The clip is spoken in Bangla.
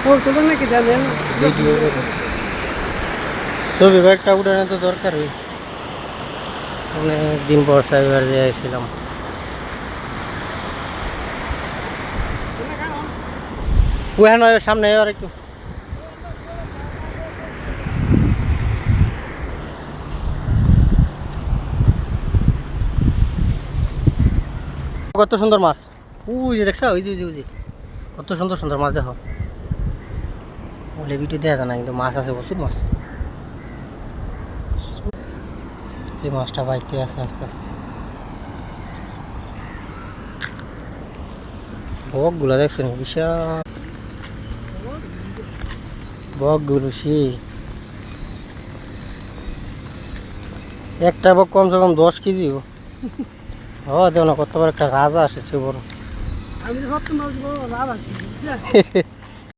নাকি জানেন ছবি কয়েকটা উঠানো তো দরকার অনেক দিন পর সাইবার যাইছিলাম। ওখানে সামনে আর একটু কত সুন্দর মাছ। ওই যে দেখছো, ওই যে ওই যে কত সুন্দর সুন্দর মাছ দেখো। বলে ভিডিও দেখা যায় না, কিন্তু মাছ আছে, প্রচুর মাছ। এই মাছটা বাইতে আছে আস্তে আস্তে। বকগুলো দেখছেন, বিশাল বকগুলো একটা বক কমসে কম 10 কেজি। দেখো না কত বড় একটা রাজা আসছে বড়। আমি তো ভাবতাম রাজা আছে